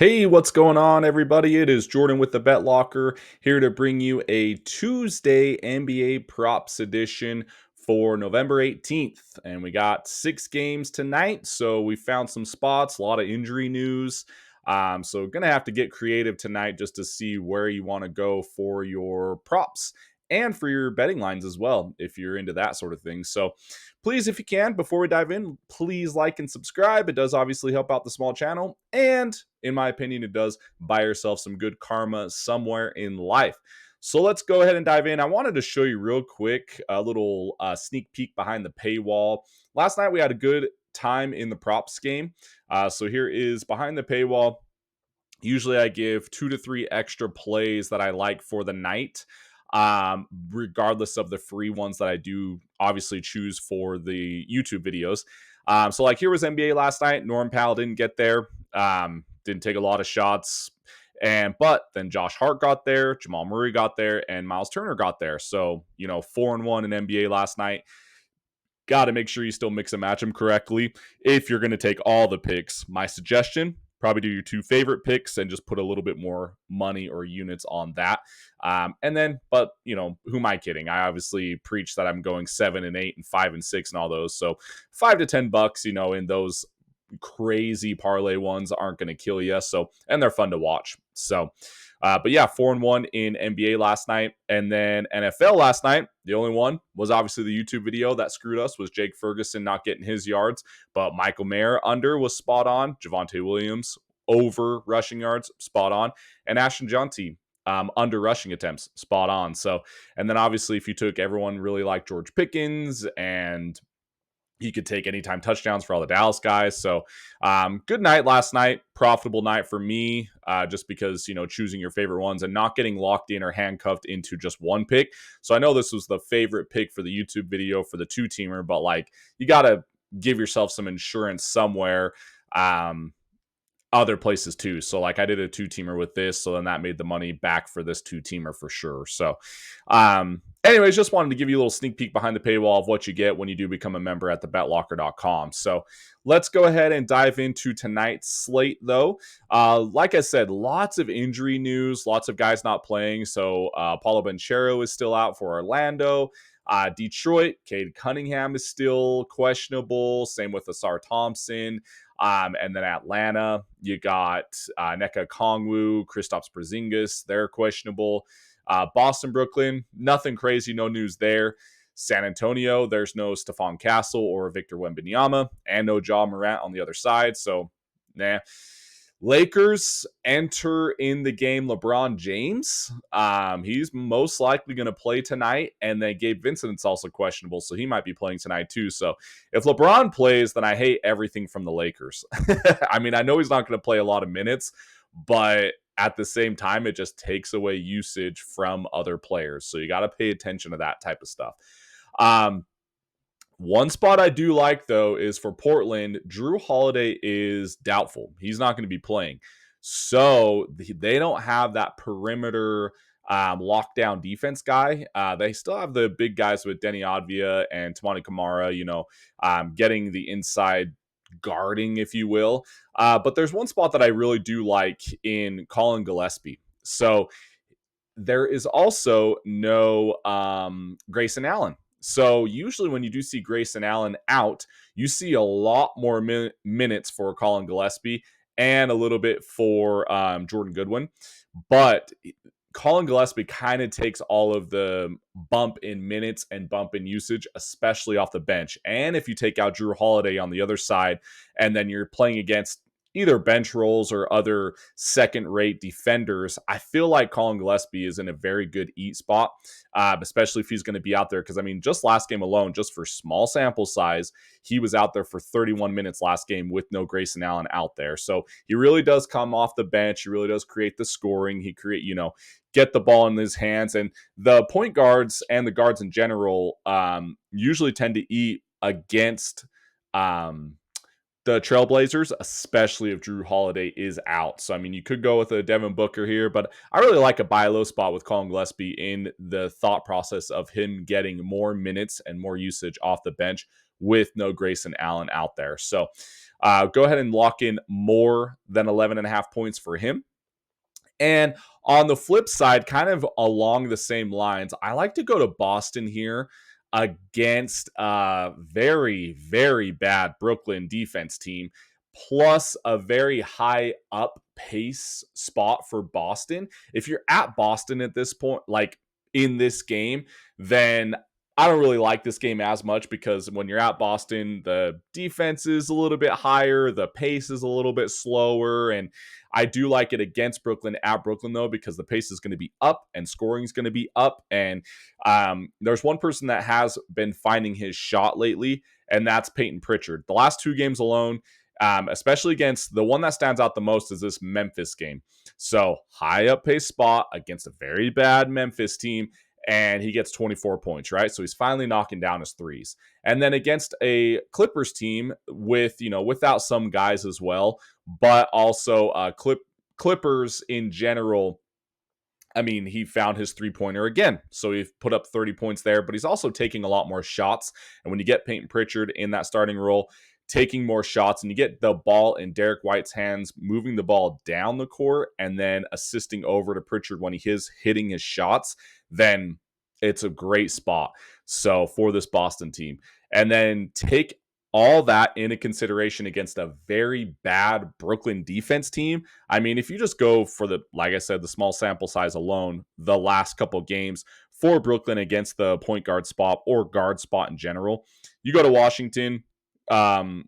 Hey, what's going on, everybody? It is Jordan with the Bet Locker here to bring you a Tuesday NBA props edition for November 18th. And we got 6 games tonight. So we found some spots, a lot of injury news. So going to have to get creative tonight just to see where you want to go for your props and for your betting lines as well, if you're into that sort of thing. So please, if you can, before we dive in, please like and subscribe. It does obviously help out the small channel. And in my opinion, it does buy yourself some good karma somewhere in life. So let's go ahead and dive in. I wanted to show you real quick a little sneak peek behind the paywall. Last night we had a good time in the props game. So here is behind the paywall. Usually I give 2 to 3 extra plays that I like for the night, regardless of the free ones that I do obviously choose for the YouTube videos. So like here was NBA last night. Norm Powell didn't get there. Didn't take a lot of shots. But then Josh Hart got there, Jamal Murray got there, and Miles Turner got there. So, 4-1 in NBA last night. Got to make sure you still mix and match them correctly if you're going to take all the picks. My suggestion, probably do your 2 favorite picks and just put a little bit more money or units on that. But who am I kidding? I obviously preach that I'm going 7 and 8 and 5 and 6 and all those. So $5 to $10, in those crazy parlay ones aren't going to kill you. So, and they're fun to watch. So, but yeah, 4-1 in NBA last night. And then NFL last night, the only one was obviously the YouTube video that screwed us was Jake Ferguson not getting his yards. But Michael Mayer under was spot on. Javonte Williams over rushing yards, spot on. And Ashton Jonty under rushing attempts, spot on. So, and then obviously if you took everyone really like George Pickens and he could take anytime touchdowns for all the Dallas guys. So good night last night. Profitable night for me, just because, choosing your favorite ones and not getting locked in or handcuffed into just one pick. So I know this was the favorite pick for the YouTube video for the 2-teamer, but you got to give yourself some insurance somewhere. Other places too. So I did a 2-teamer with this, so then that made the money back for this 2-teamer for sure. So anyways, just wanted to give you a little sneak peek behind the paywall of what you get when you do become a member at thebetlocker.com. So let's go ahead and dive into tonight's slate though. Like I said, lots of injury news, lots of guys not playing. So Paulo Banchero is still out for Orlando. Detroit, Cade Cunningham is still questionable. Same with Asar Thompson. And then Atlanta, you got Neka Kongwu, Kristaps Porzingis, they're questionable. Boston, Brooklyn, nothing crazy, no news there. San Antonio, there's no Stephon Castle or Victor Wembanyama, and no Ja Morant on the other side. So, nah. Lakers enter in the game LeBron James. He's most likely going to play tonight, and then Gabe Vincent's also questionable, so he might be playing tonight too. So if LeBron plays, then I hate everything from the Lakers. I mean, I know he's not going to play a lot of minutes, but at the same time, it just takes away usage from other players. So you got to pay attention to that type of stuff. One spot I do like, though, is for Portland, Drew Holiday is doubtful. He's not going to be playing. So they don't have that perimeter lockdown defense guy. They still have the big guys with Denny Advia and Tamani Kamara, getting the inside guarding, if you will. But there's one spot that I really do like in Colin Gillespie. So there is also no Grayson Allen. So usually when you do see Grayson Allen out, you see a lot more minutes for Colin Gillespie and a little bit for Jordan Goodwin. But Colin Gillespie kind of takes all of the bump in minutes and bump in usage, especially off the bench. And if you take out Drew Holiday on the other side, and then you're playing against either bench rolls or other second-rate defenders, I feel like Colin Gillespie is in a very good eat spot, especially if he's going to be out there. Because, just last game alone, just for small sample size, he was out there for 31 minutes last game with no Grayson Allen out there. So he really does come off the bench. He really does create the scoring. He get the ball in his hands. And the point guards and the guards in general usually tend to eat against the Trailblazers, especially if Drew Holiday is out. So, you could go with a Devin Booker here, but I really like a buy low spot with Colin Gillespie in the thought process of him getting more minutes and more usage off the bench with no Grayson Allen out there. So, Go ahead and lock in more than 11.5 points for him. And on the flip side, kind of along the same lines, I like to go to Boston here against a very, very bad Brooklyn defense team, plus a very high up pace spot for Boston. If you're at Boston at this point, like in this game, then I don't really like this game as much because when you're at Boston, the defense is a little bit higher, the pace is a little bit slower, and I do like it against Brooklyn at Brooklyn, though, because the pace is going to be up and scoring is going to be up. And there's one person that has been finding his shot lately, and that's Peyton Pritchard. The last 2 games alone, especially against the one that stands out the most is this Memphis game. So high up pace spot against a very bad Memphis team, and he gets 24 points, right? So he's finally knocking down his threes. And then against a Clippers team with, without some guys as well, but also Clippers in general. I mean, he found his 3-pointer again. So he put up 30 points there, but he's also taking a lot more shots. And when you get Peyton Pritchard in that starting role, taking more shots, and you get the ball in Derek White's hands, moving the ball down the court and then assisting over to Pritchard when he is hitting his shots, then it's a great spot. So for this Boston team. And then take all that into consideration against a very bad Brooklyn defense team. I mean, if you just go for like I said, the small sample size alone, the last couple games for Brooklyn against the point guard spot or guard spot in general, you go to Washington. Let's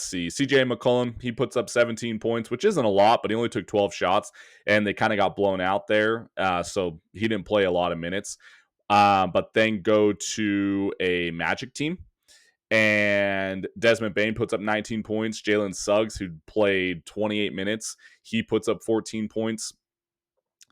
see. CJ McCollum, he puts up 17 points, which isn't a lot, but he only took 12 shots and they kind of got blown out there. So he didn't play a lot of minutes. But then go to a Magic team. And Desmond Bane puts up 19 points. Jalen Suggs, who played 28 minutes, he puts up 14 points.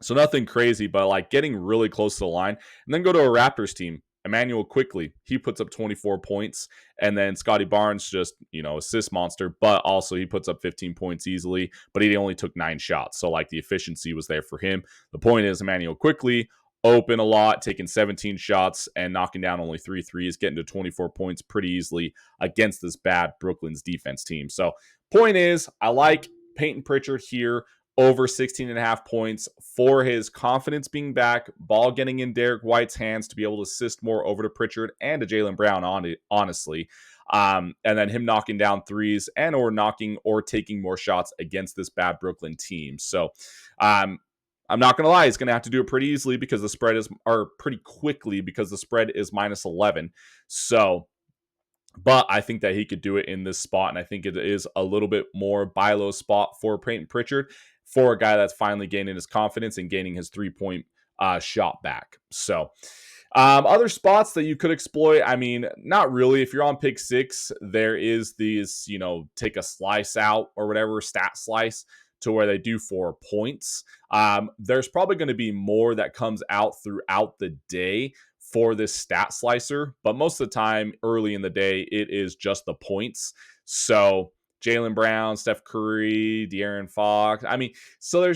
So nothing crazy, but like getting really close to the line. And then go to a Raptors team. Emmanuel Quickly, he puts up 24 points. And then Scotty Barnes, just, assist monster, but also he puts up 15 points easily, but he only took 9 shots. So like the efficiency was there for him. The point is Emmanuel Quickly, open a lot, taking 17 shots and knocking down only 3 threes, getting to 24 points pretty easily against this bad Brooklyn's defense team. So point is, I like Peyton Pritchard here over 16.5 points for his confidence being back, ball getting in Derek White's hands to be able to assist more over to Pritchard and to Jaylen Brown, honestly. And then him knocking down threes and or knocking or taking more shots against this bad Brooklyn team. So I'm not going to lie, he's going to have to do it pretty easily because the spread is, or pretty quickly because the spread is minus 11. So, but I think that he could do it in this spot. And I think it is a little bit more buy low spot for Peyton Pritchard for a guy that's finally gaining his confidence and gaining his 3-point shot back. So, other spots that you could exploit, I mean, not really. If you're on pick 6, there is these, take a slice out or whatever, stat slice to where they do 4 points. There's probably going to be more that comes out throughout the day for this stat slicer, but most of the time early in the day, it is just the points. So Jaylen Brown, Steph Curry, De'Aaron Fox. I mean, so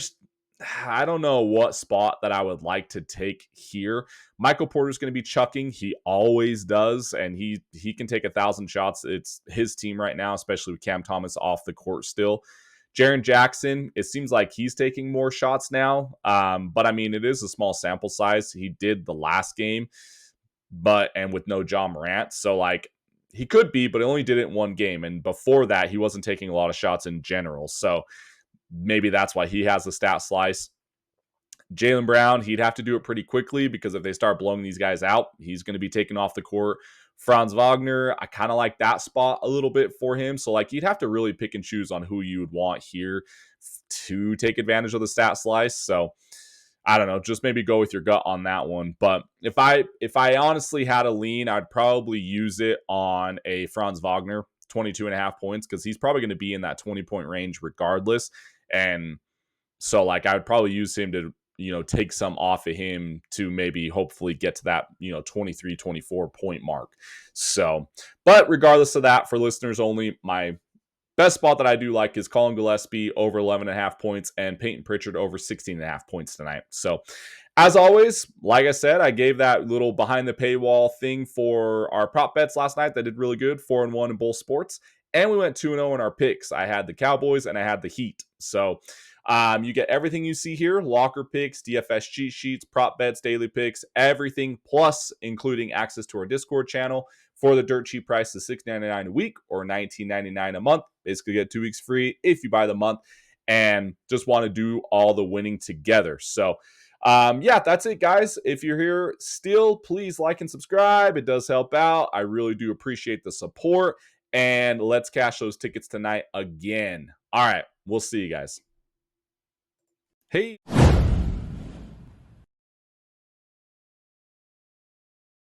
I don't know what spot that I would like to take here. Michael Porter's going to be chucking. He always does, and he can take 1,000 shots. It's his team right now, especially with Cam Thomas off the court still. Jaren Jackson, it seems like he's taking more shots now. But I mean, it is a small sample size. He did the last game, and with no Ja Morant. So like he could be, but he only did it in one game. And before that, he wasn't taking a lot of shots in general. So maybe that's why he has the stat slice. Jaylen Brown, he'd have to do it pretty quickly because if they start blowing these guys out, he's going to be taken off the court. Franz Wagner, I kind of like that spot a little bit for him. So like you'd have to really pick and choose on who you would want here to take advantage of the stat slice. So I don't know, just maybe go with your gut on that one. But if I honestly had a lean, I'd probably use it on a Franz Wagner, 22.5 points, because he's probably going to be in that 20-point range regardless. And so like I would probably use him to, take some off of him to maybe hopefully get to that, 23, 24 point mark. So, but regardless of that, for listeners only, my best spot that I do like is Colin Gillespie over 11.5 points and Peyton Pritchard over 16.5 points tonight. So, as always, like I said, I gave that little behind the paywall thing for our prop bets last night that did really good, 4-1 in both sports. And we went 2-0 in our picks. I had the Cowboys and I had the Heat. So you get everything you see here: locker picks, DFS cheat sheets, prop bets, daily picks, everything, plus including access to our Discord channel for the dirt cheap price of $6.99 a week or $19.99 a month. Basically, get 2 weeks free if you buy the month and just want to do all the winning together. So, yeah, that's it, guys. If you're here still, please like and subscribe. It does help out. I really do appreciate the support. And let's cash those tickets tonight again. All right, we'll see you guys. Hey.